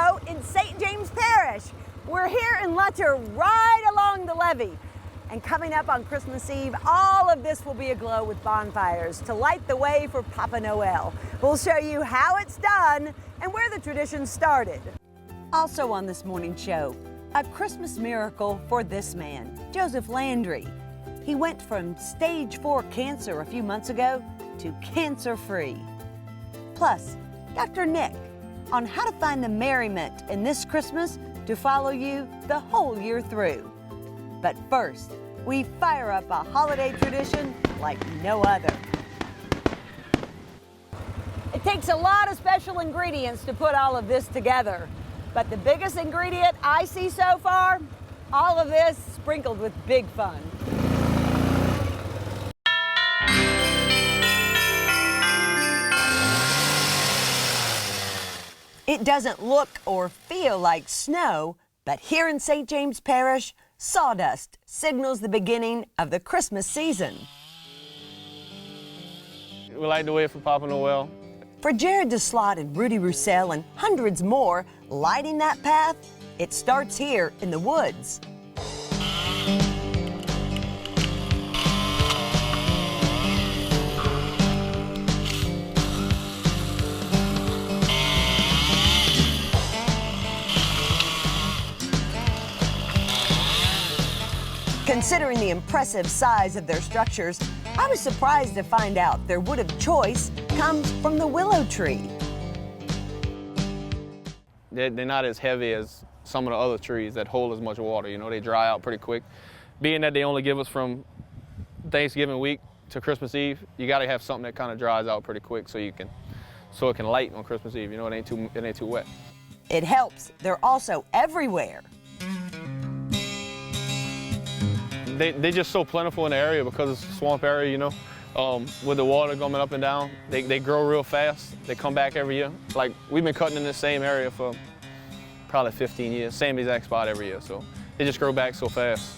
show in St. James Parish. We're here in Lutcher, right along the levee. And coming up on Christmas Eve, all of this will be aglow with bonfires to light the way for Papa Noel. We'll show you how it's done and where the tradition started. Also on this morning's show, a Christmas miracle for this man, Joseph Landry. He went from stage 4 cancer a few months ago to cancer-free. Plus, Dr. Nick on how to find the merriment in this Christmas to follow you the whole year through. But first, we fire up a holiday tradition like no other. It takes a lot of special ingredients to put all of this together. But the biggest ingredient I see so far, all of this sprinkled with big fun. It doesn't look or feel like snow, but here in St. James Parish, sawdust signals the beginning of the Christmas season. We like to wait for Papa Noel. For Jared DeSlott and Rudy Roussel and hundreds more lighting that path, it starts here in the woods. Considering the impressive size of their structures, I was surprised to find out their wood of choice comes from the willow tree. They're not as heavy as some of the other trees that hold as much water. You know, they dry out pretty quick. Being that they only give us from Thanksgiving week to Christmas Eve, you got to have something that kind of dries out pretty quick so it can light on Christmas Eve. You know, it ain't too wet. It helps. They're also everywhere. They're just so plentiful in the area because it's a swamp area, you know. With the water coming up and down, they grow real fast. They come back every year. Like, we've been cutting in the same area for probably 15 years, same exact spot every year, so they just grow back so fast.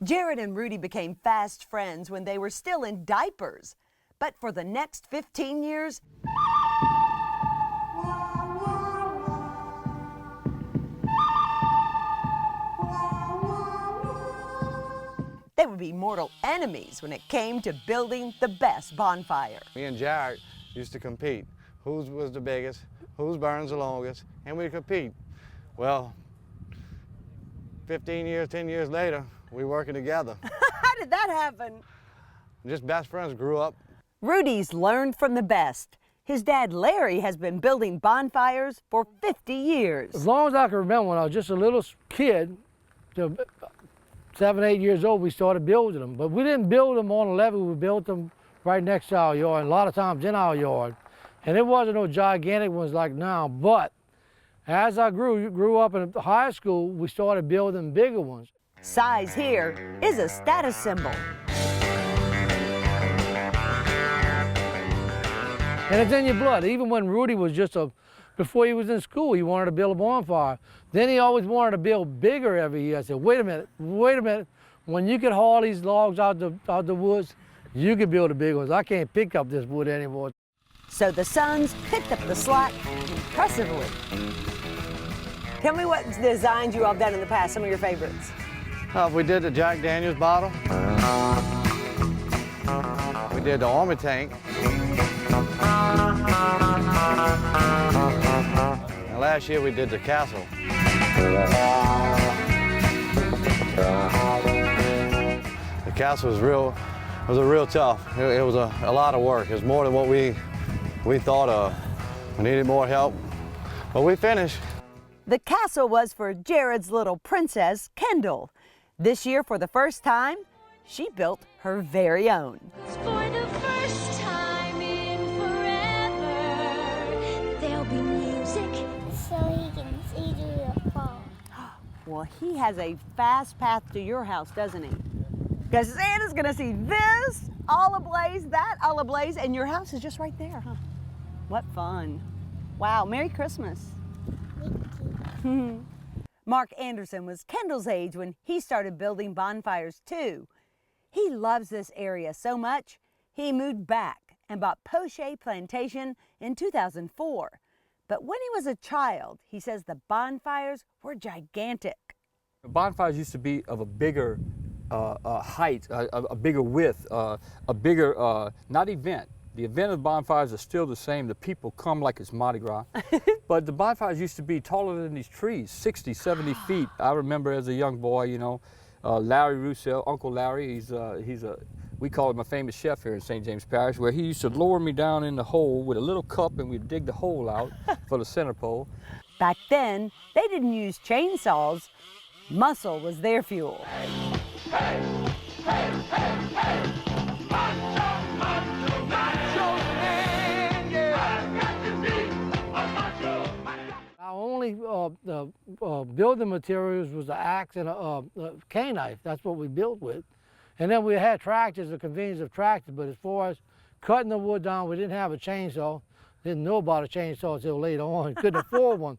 Jared and Rudy became fast friends when they were still in diapers. But for the next 15 years, they would be mortal enemies when it came to building the best bonfire. Me and Jared used to compete. Whose was the biggest, whose burns the longest, and we'd compete. Well, 10 years later, we working together. How did that happen? Just best friends, grew up. Rudy's learned from the best. His dad, Larry, has been building bonfires for 50 years. As long as I can remember, when I was just a little kid, 7, 8 years old, we started building them. But we didn't build them on a levee, we built them right next to our yard, and a lot of times in our yard. And it wasn't no gigantic ones like now, but as I grew up in high school, we started building bigger ones. Size here is a status symbol. And it's in your blood. Even when Rudy was before he was in school, he wanted to build a bonfire. Then he always wanted to build bigger every year. I said, wait a minute. When you can haul these logs out the woods, you can build the big ones. I can't pick up this wood anymore. So the sons picked up the slack impressively. Tell me what designs you all done in the past, some of your favorites. We did the Jack Daniels bottle. We did the Army tank. And last year we did the castle. The castle was real tough. It was a lot of work. It was more than what we thought of. We needed more help, but we finished. The castle was for Jared's little princess, Kendall. This year, for the first time, she built her very own. For the first time in forever, there'll be music. So he can see through the fog. Well, he has a fast path to your house, doesn't he? Because Santa's gonna see this all ablaze, that all ablaze, and your house is just right there, huh? What fun. Wow, Merry Christmas. Mark Anderson was Kendall's age when he started building bonfires too. He loves this area so much, he moved back and bought Poche Plantation in 2004. But when he was a child, he says the bonfires were gigantic. Bonfires used to be of a bigger height, a bigger width, a bigger, not event. The event of bonfires are still the same. The people come like it's Mardi Gras. But the bonfires used to be taller than these trees, 60, 70 feet. I remember as a young boy, you know, Larry Roussel, Uncle Larry, we call him a famous chef here in St. James Parish, where he used to lower me down in the hole with a little cup and we'd dig the hole out for the center pole. Back then, they didn't use chainsaws. Muscle was their fuel. Our only building materials was the axe and a cane knife. That's what we built with. And then we had tractors, the convenience of tractors, but as far as cutting the wood down, we didn't have a chainsaw. Didn't know about a chainsaw until later on. Couldn't afford one.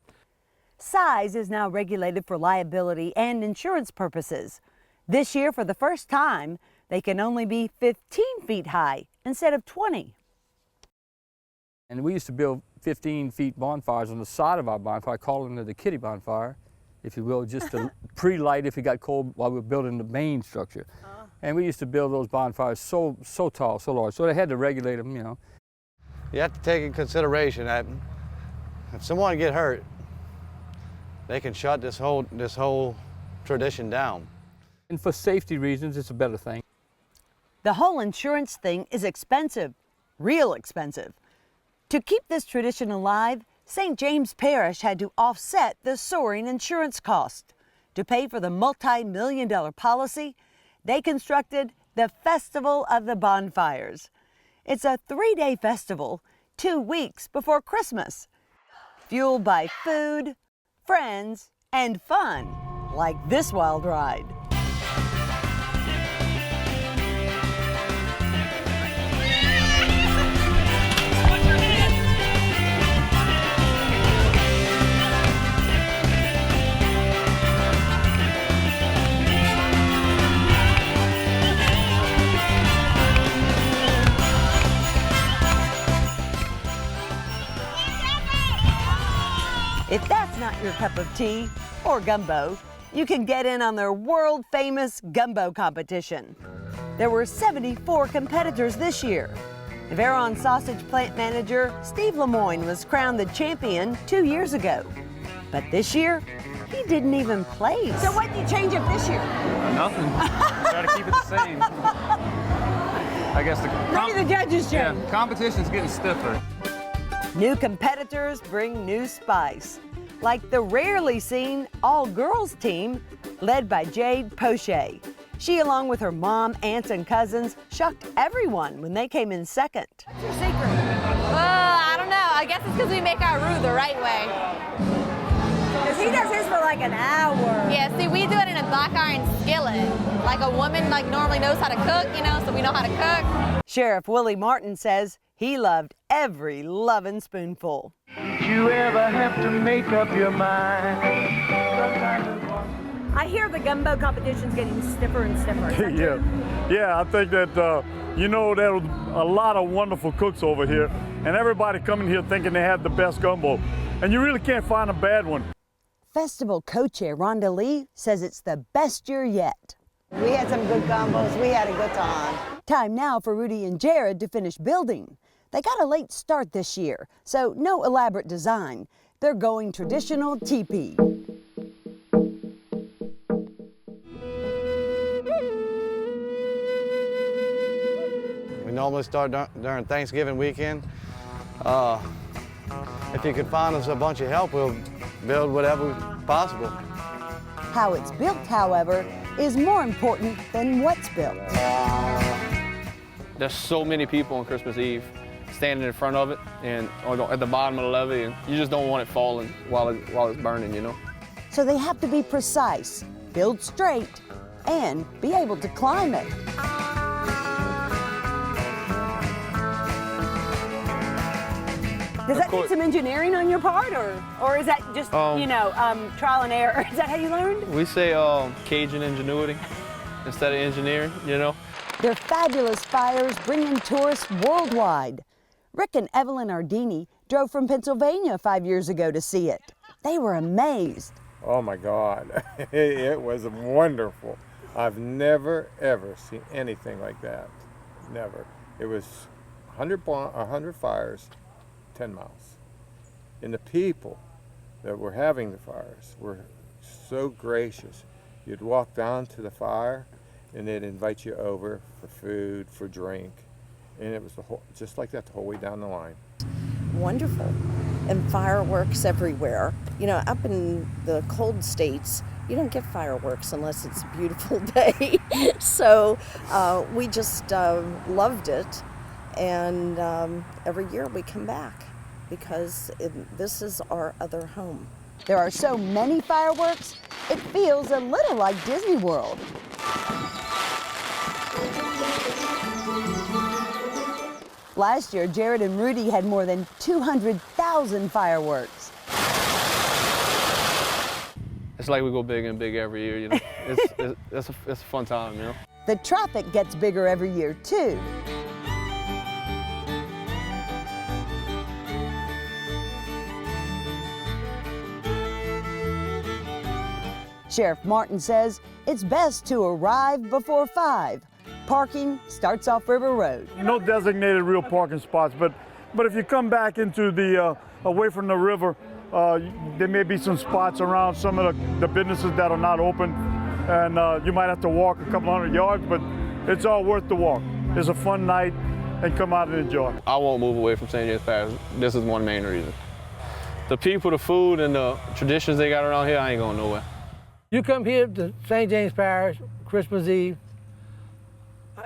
Size is now regulated for liability and insurance purposes. This year, for the first time, they can only be 15 feet high instead of 20. And we used to build 15 feet bonfires on the side of our bonfire, calling it the kitty bonfire, if you will, just to pre-light if it got cold while we were building the main structure. And we used to build those bonfires so tall, so large, so they had to regulate them, you know. You have to take in consideration that if someone get hurt, they can shut this whole tradition down. And for safety reasons, it's a better thing. The whole insurance thing is expensive, real expensive. To keep this tradition alive, St. James Parish had to offset the soaring insurance cost. To pay for the multi-million-dollar policy, they constructed the Festival of the Bonfires. It's a 3-day festival, 2 weeks before Christmas, fueled by food, friends, and fun, like this wild ride. If that's not your cup of tea or gumbo, you can get in on their world-famous gumbo competition. There were 74 competitors this year. Varon sausage plant manager Steve Lemoyne was crowned the champion 2 years ago. But this year, he didn't even place. So what did you change up this year? Nothing. Try to keep it the same. I guess Maybe the judges change. Yeah, competition's getting stiffer. New competitors bring new spice, like the rarely seen all-girls team led by Jade Poche. She, along with her mom, aunts, and cousins, shocked everyone when they came in second. What's your secret? I don't know. I guess it's because we make our roux the right way. Because he does his for like an hour. Yeah, see, we do it in a black iron skillet. Like a woman normally knows how to cook, you know, so we know how to cook. Sheriff Willie Martin says he loved every loving spoonful. Did you ever have to make up your mind? I hear the gumbo competition's getting stiffer and stiffer. Is that true? Yeah, I think that, you know, there are a lot of wonderful cooks over here, and everybody coming here thinking they have the best gumbo, and you really can't find a bad one. Festival co-chair Rhonda Lee says it's the best year yet. We had some good combos. We had a good time. Time now for Rudy and Jared to finish building. They got a late start this year, so no elaborate design. They're going traditional teepee. We normally start during Thanksgiving weekend. If you could find us a bunch of help, we'll build whatever possible. How it's built, however, is more important than what's built. There's so many people on Christmas Eve standing in front of it and at the bottom of the levee, and you just don't want it falling while it's burning, you know? So they have to be precise, build straight, and be able to climb it. Does that need some engineering on your part, or is that just, you know, trial and error? Is that how you learned? We say Cajun ingenuity instead of engineering, you know? Their fabulous fires bring in tourists worldwide. Rick and Evelyn Ardini drove from Pennsylvania 5 years ago to see it. They were amazed. Oh my God, it was wonderful. I've never ever seen anything like that, never. It was 100 fires, 10 miles. And the people that were having the fires were so gracious. You'd walk down to the fire and they'd invite you over for food, for drink. And it was just like that the whole way down the line. Wonderful. And fireworks everywhere. You know, up in the cold states, you don't get fireworks unless it's a beautiful day. So we just loved it. And every year we come back because this is our other home. There are so many fireworks, it feels a little like Disney World. Last year, Jared and Rudy had more than 200,000 fireworks. It's like we go big and big every year, you know. It's a fun time, you know. The traffic gets bigger every year, too. Sheriff Martin says it's best to arrive before 5. Parking starts off River Road. No designated real parking spots, but if you come back into the, away from the river, there may be some spots around some of the businesses that are not open, and you might have to walk a couple hundred yards, but it's all worth the walk. It's a fun night, and come out and enjoy. I won't move away from St. James Parish. This is one main reason. The people, the food, and the traditions they got around here, I ain't going nowhere. You come here to St. James Parish, Christmas Eve,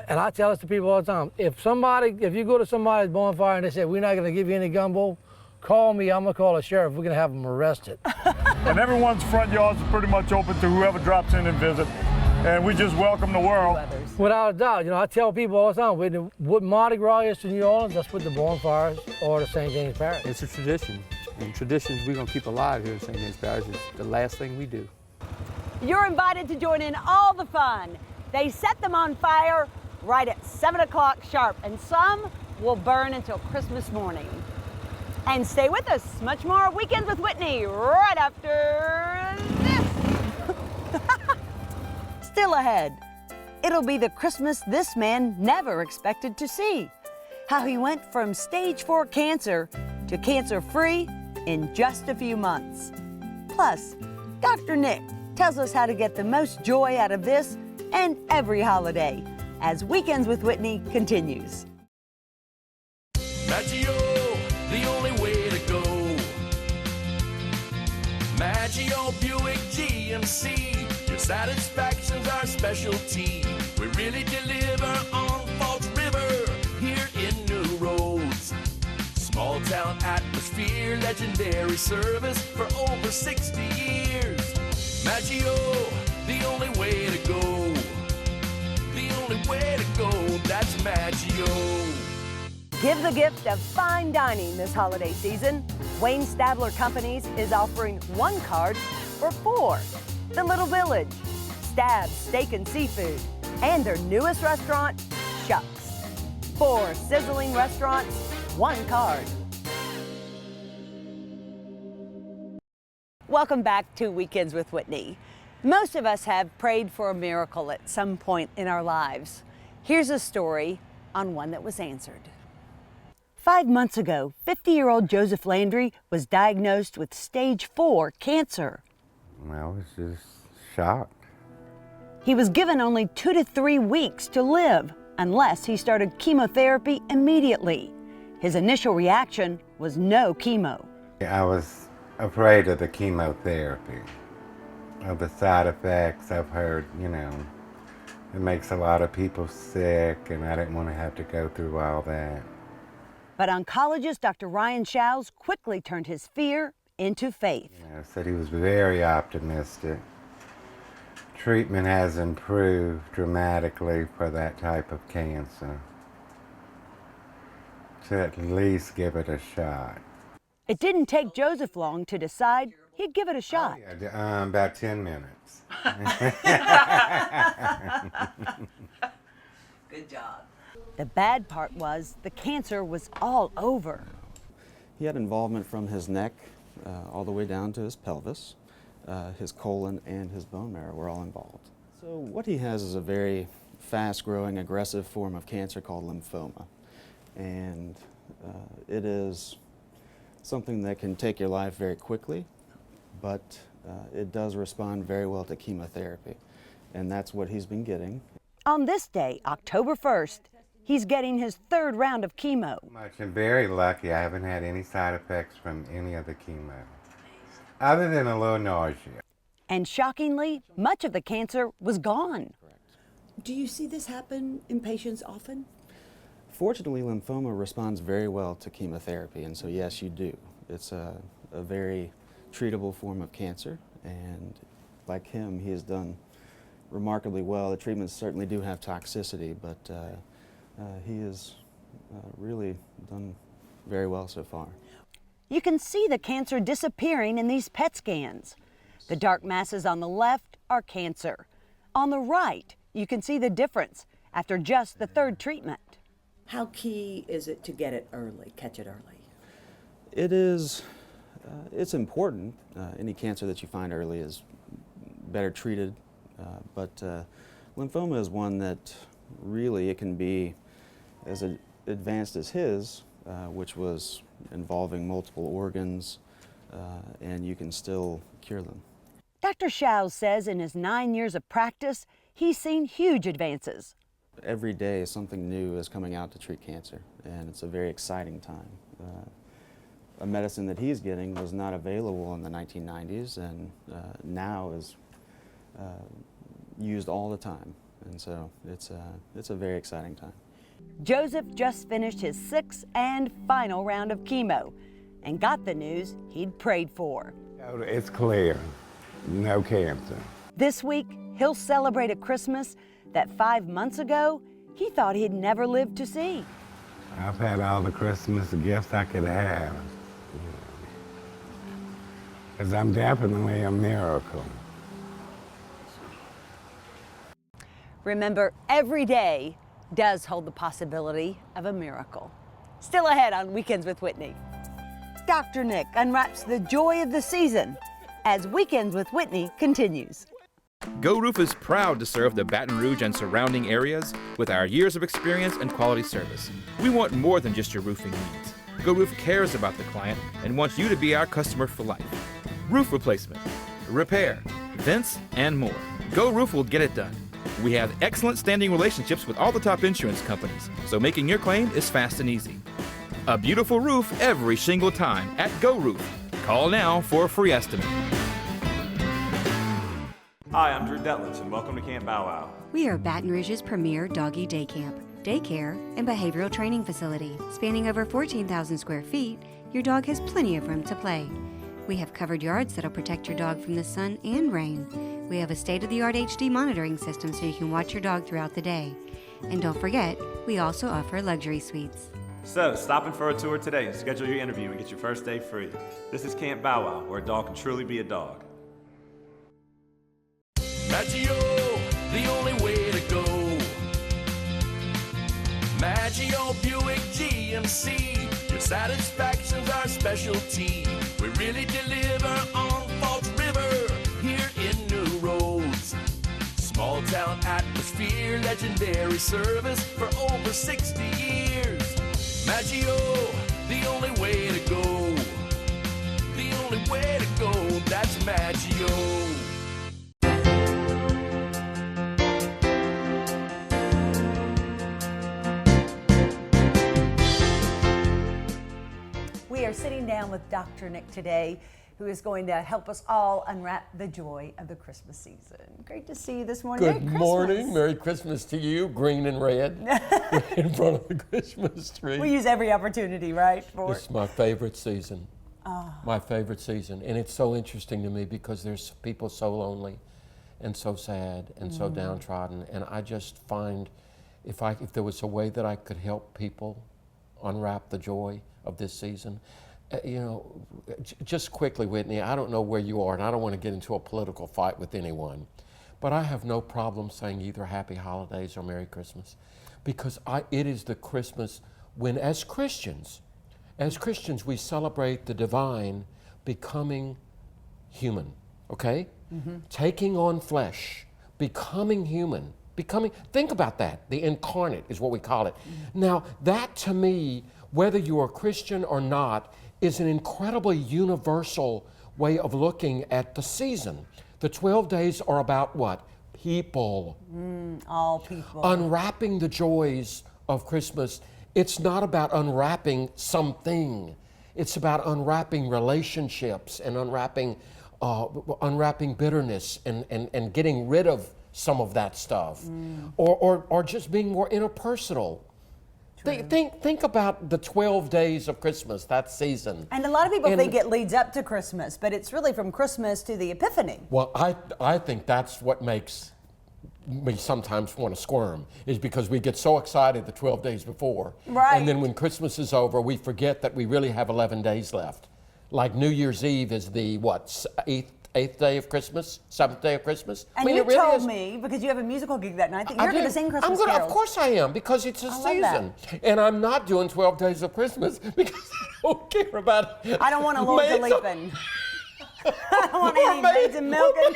and I tell this to people all the time, if you go to somebody's bonfire and they say, we're not gonna give you any gumbo, call me, I'm gonna call the sheriff, we're gonna have them arrested. And everyone's front yards are pretty much open to whoever drops in and visit, and we just welcome the world. Without a doubt, you know, I tell people all the time, what Mardi Gras is to New Orleans, that's what the bonfires are to St. James Parish. It's a tradition, and traditions we're gonna keep alive here in St. James Parish is the last thing we do. You're invited to join in all the fun. They set them on fire right at 7 o'clock sharp, and some will burn until Christmas morning. And stay with us, much more Weekends with Whitney right after this. Still ahead, it'll be the Christmas this man never expected to see. How he went from stage 4 cancer to cancer-free in just a few months. Plus, Dr. Nick tells us how to get the most joy out of this and every holiday as Weekends with Whitney continues. Maggio, the only way to go. Maggio Buick GMC, your satisfaction's our specialty. We really deliver on Falls River here in New Roads. Small town atmosphere, legendary service for over 60 years. Maggio, the only way to go. The only way to go, that's Maggio. Give the gift of fine dining this holiday season. Wayne Stabler Companies is offering 1 card for 4. The Little Village, Stab's Steak and Seafood, and their newest restaurant, Shucks. 4 sizzling restaurants, 1 card. Welcome back to Weekends with Whitney. Most of us have prayed for a miracle at some point in our lives. Here's a story on one that was answered. 5 months ago, 50-year-old Joseph Landry was diagnosed with stage 4 cancer. I was just shocked. He was given only 2 to 3 weeks to live unless he started chemotherapy immediately. His initial reaction was no chemo. I was afraid of the chemotherapy, of the side effects. I've heard, you know, it makes a lot of people sick, and I didn't want to have to go through all that. But oncologist Dr. Ryan Shows quickly turned his fear into faith. You know, said he was very optimistic. Treatment has improved dramatically for that type of cancer. To at least give it a shot. It didn't take Joseph long to decide he'd give it a shot. Oh, yeah, about 10 minutes. Good job. The bad part was the cancer was all over. He had involvement from his neck all the way down to his pelvis. His colon and his bone marrow were all involved. So what he has is a very fast-growing, aggressive form of cancer called lymphoma. And it is something that can take your life very quickly, but it does respond very well to chemotherapy. And that's what he's been getting. On this day, October 1st, he's getting his 3rd round of chemo. I'm very lucky. I haven't had any side effects from any of the chemo, other than a little nausea. And shockingly, much of the cancer was gone. Do you see this happen in patients often? Fortunately, lymphoma responds very well to chemotherapy, and so yes, you do. It's a very treatable form of cancer, and like him, he has done remarkably well. The treatments certainly do have toxicity, but he has really done very well so far. You can see the cancer disappearing in these PET scans. The dark masses on the left are cancer. On the right, you can see the difference after just the 3rd treatment. How key is it to get it early, catch it early? It is, it's important. Any cancer that you find early is better treated, but lymphoma is one that really it can be as advanced as his, which was involving multiple organs, and you can still cure them. Dr. Schaus says in his 9 years of practice, he's seen huge advances. Every day something new is coming out to treat cancer, and it's a very exciting time. A medicine that he's getting was not available in the 1990s, and now is used all the time, and so it's a very exciting time. Joseph just finished his 6th and final round of chemo and got the news he'd prayed for. It's clear, no cancer. This week, he'll celebrate a Christmas that 5 months ago, he thought he'd never live to see. I've had all the Christmas gifts I could have, because I'm definitely a miracle. Remember, every day does hold the possibility of a miracle. Still ahead on Weekends with Whitney. Dr. Nick unwraps the joy of the season as Weekends with Whitney continues. Go Roof is proud to serve the Baton Rouge and surrounding areas with our years of experience and quality service. We want more than just your roofing needs. Go Roof cares about the client and wants you to be our customer for life. Roof replacement, repair, vents, and more. Go Roof will get it done. We have excellent standing relationships with all the top insurance companies, so making your claim is fast and easy. A beautiful roof every single time at Go Roof. Call now for a free estimate. Hi, I'm Drew Detlitz, and welcome to Camp Bow Wow. We are Baton Rouge's premier doggy day camp, daycare, and behavioral training facility. Spanning over 14,000 square feet, your dog has plenty of room to play. We have covered yards that'll protect your dog from the sun and rain. We have a state-of-the-art HD monitoring system so you can watch your dog throughout the day. And don't forget, we also offer luxury suites. So, stop in for a tour today and schedule your interview and get your first day free. This is Camp Bow Wow, where a dog can truly be a dog. Maggio, the only way to go. Maggio Buick GMC, your satisfaction's our specialty. We really deliver on Falls River, here in New Roads. Small town atmosphere, legendary service for over 60 years. Maggio, the only way to go. The only way to go, that's Maggio. We are sitting down with Dr. Nick today, who is going to help us all unwrap the joy of the Christmas season. Great to see you this morning. Good morning. Merry Christmas to you, green and red, in front of the Christmas tree. We use every opportunity, right? This is my favorite season. Oh. My favorite season. And it's so interesting to me because there's people so lonely and so sad and so downtrodden. And I just find if there was a way that I could help people unwrap the joy of this season. You know, just quickly, Whitney, I don't know where you are, and I don't want to get into a political fight with anyone, but I have no problem saying either Happy Holidays or Merry Christmas, because it is the Christmas when, as Christians, As Christians, we celebrate the divine becoming human, okay? Taking on flesh, becoming human, think about that. The incarnate is what we call it. Now, that to me, whether you are Christian or not, is an incredibly universal way of looking at the season. The 12 days are about what? People. All people. Unwrapping the joys of Christmas. It's not about unwrapping something. It's about unwrapping relationships and unwrapping bitterness and getting rid of some of that stuff. Or just being more interpersonal. Think about the 12 days of Christmas, that season. And a lot of people think it leads up to Christmas, but it's really from Christmas to the Epiphany. Well, I think that's what makes me sometimes want to squirm, is because we get so excited the 12 days before. Right. And then when Christmas is over, we forget that we really have 11 days left. Like New Year's Eve is the, what, eighth day of Christmas, seventh day of Christmas. And you told me, because you have a musical gig that night, that you're going to sing Christmas carols. Of course I am, because it's a season. And I'm not doing 12 days of Christmas because I don't care about it. I don't want a Lord to leaping. I don't want any maids and milking.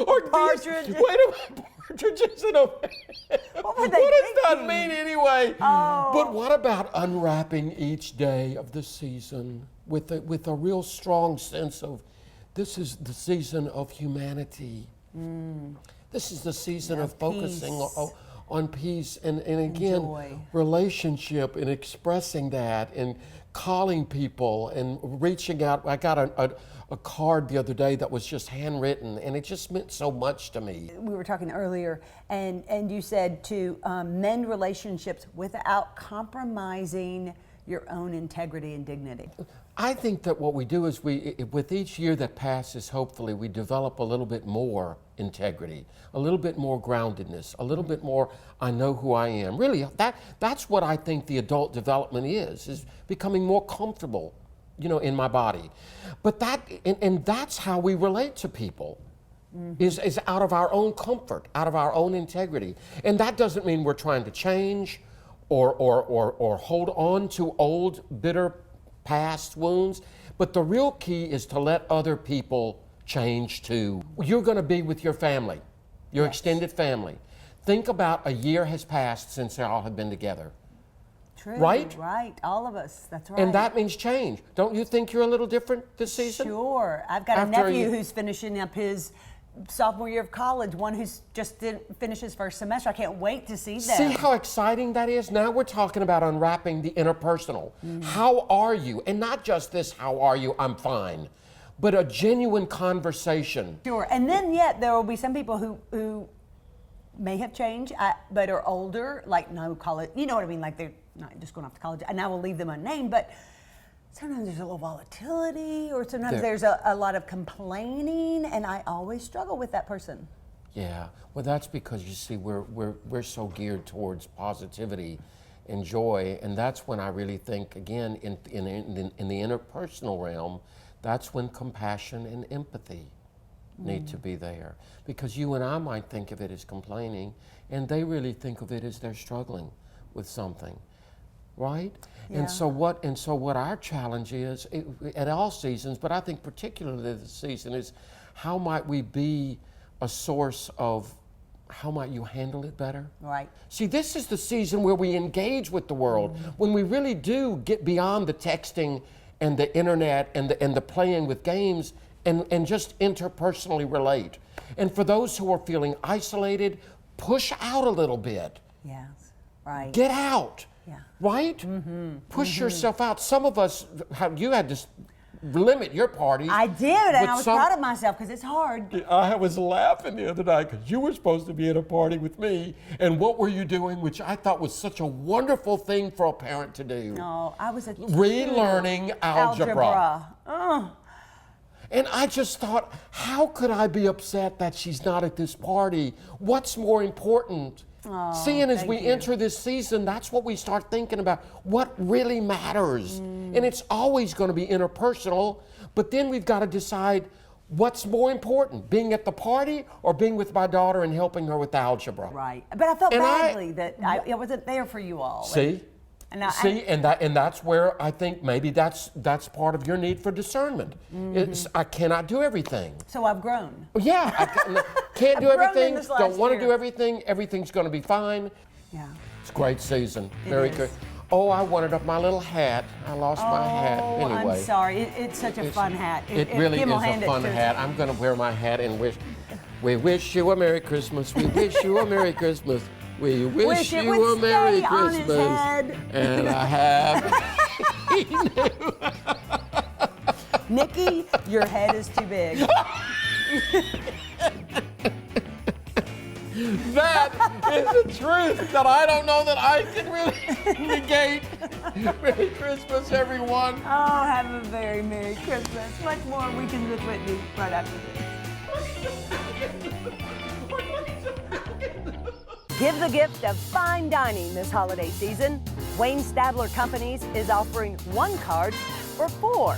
Or partridge. Wait a minute, partridges in a... What does that mean anyway? Oh. But what about unwrapping each day of the season with a real strong sense of, this is the season of humanity. This is the season of focusing on peace and again, joy. Relationship and expressing that and calling people and reaching out. I got a card the other day that was just handwritten, and it just meant so much to me. We were talking earlier, and you said to mend relationships without compromising your own integrity and dignity. I think that what we do is with each year that passes, hopefully, we develop a little bit more integrity, a little bit more groundedness, a little bit more, I know who I am. Really, that's what I think the adult development is becoming more comfortable, in my body. But that's how we relate to people, is out of our own comfort, out of our own integrity. And that doesn't mean we're trying to change or hold on to old, bitter past wounds, but the real key is to let other people change too. You're going to be with your family, your extended family. Think about a year has passed since they all have been together. True. Right? Right. All of us. That's right. And that means change. Don't you think you're a little different this season? Sure. I've got a nephew who's finishing up his sophomore year of college, one who's just didn't finish his first semester. I can't wait to see them. See how exciting that is? Now we're talking about unwrapping the interpersonal. How are you? And not just this, how are you, I'm fine, but a genuine conversation. Sure. And then yet there will be some people who may have changed, but are older, like no college, you know what I mean, like they're not just going off to college, and I will leave them unnamed, but sometimes there's a little volatility, or sometimes there's a lot of complaining, and I always struggle with that person. Yeah, well, that's because you see, we're so geared towards positivity and joy, and that's when I really think, again, in the interpersonal realm, that's when compassion and empathy need to be there, because you and I might think of it as complaining, and they really think of it as they're struggling with something. Right? Yeah. And so what our challenge is at all seasons, but I think particularly this season, is how might we be a source of, how might you handle it better? Right. See, this is the season where we engage with the world, when we really do get beyond the texting and the internet and the playing with games and just interpersonally relate. And for those who are feeling isolated, push out a little bit. Yes, right. Get out. Yeah. Right? Push yourself out. Some of us, you had to limit your parties. I did, and I was proud of myself because it's hard. I was laughing the other night because you were supposed to be at a party with me, and what were you doing, which I thought was such a wonderful thing for a parent to do. No, I was relearning algebra. Oh. And I just thought, how could I be upset that she's not at this party? What's more important? Seeing as we enter this season, that's what we start thinking about. What really matters? And it's always going to be interpersonal, but then we've got to decide what's more important, being at the party or being with my daughter and helping her with algebra. Right. But I felt badly that I wasn't there for you all. See? And See, and that's where I think maybe that's part of your need for discernment. I cannot do everything. So I've grown. Yeah, I can't do I've grown everything. in this last Don't want to year. do everything. Everything's going to be fine. Yeah. It's a great season. It Merry is. Christmas. Oh, I wanted up my little hat. I lost my hat. Anyway. I'm sorry. It's such a fun hat. It really Kim is will hand a it fun to us. hat. I'm going to wear my hat and wish. We wish you a Merry Christmas. We wish you a Merry Christmas. We wish it you would a Merry stay on his Christmas. head. And I have. Nikki, your head is too big. That is the truth that I don't know that I can really negate. Merry Christmas, everyone. Oh, have a very Merry Christmas. Much more Weekends with Whitney right after this. Give the gift of fine dining this holiday season. Wayne Stabler Companies is offering 1 card for 4.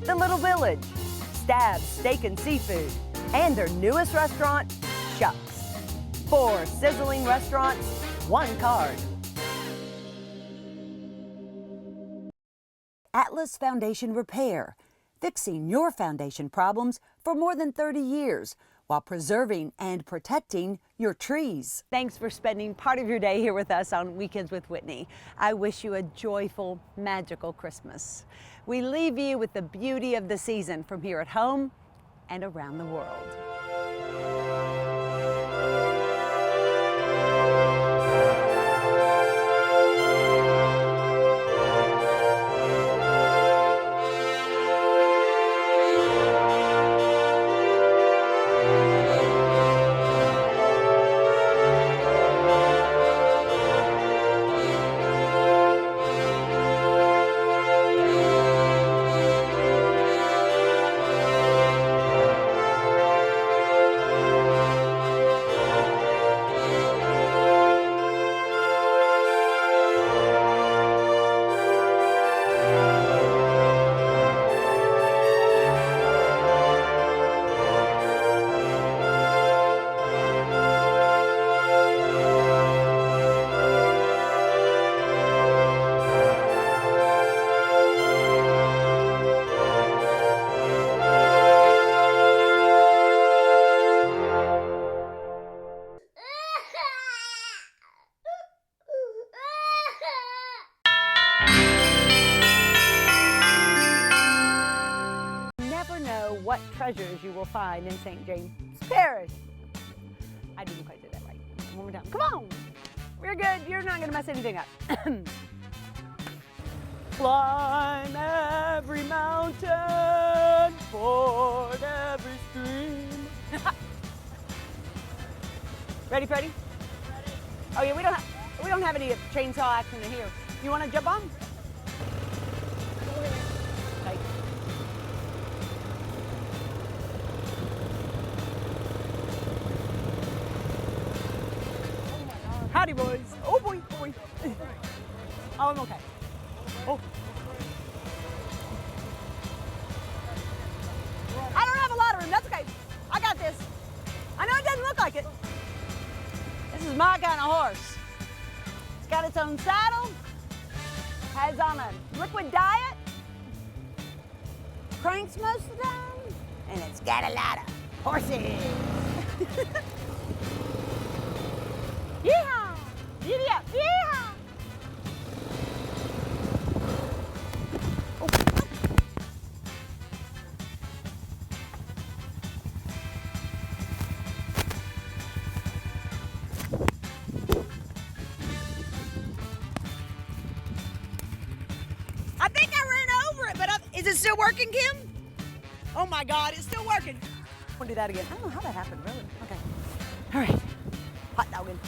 The Little Village, Stab's Steak and Seafood, and their newest restaurant, Shucks. 4 sizzling restaurants, 1 card. Atlas Foundation Repair, fixing your foundation problems for more than 30 years while preserving and protecting your trees. Thanks for spending part of your day here with us on Weekends with Whitney. I wish you a joyful, magical Christmas. We leave you with the beauty of the season from here at home and around the world. What treasures you will find in St. James Parish. I didn't quite say that right. One more time. Come on. We're good. You're not going to mess anything up. Climb every mountain, ford every stream. Ready, Freddie? Ready. Oh yeah, we don't have any chainsaw action in here. You want to jump on? Okay. Howdy, boys. Oh, boy, boy. Oh, I'm okay. Oh. I don't have a lot of room. That's okay. I got this. I know it doesn't look like it. This is my kind of horse. It's got its own saddle, has on a liquid diet, cranks most of the time, and it's got a lot of horses. Yeehaw! Giddy up! Yeehaw! Oh. I think I ran over it, but is it still working, Kim? Oh my God, it's still working. I want to do that again. I don't know how that happened, really. Okay. All right. Hot dogging.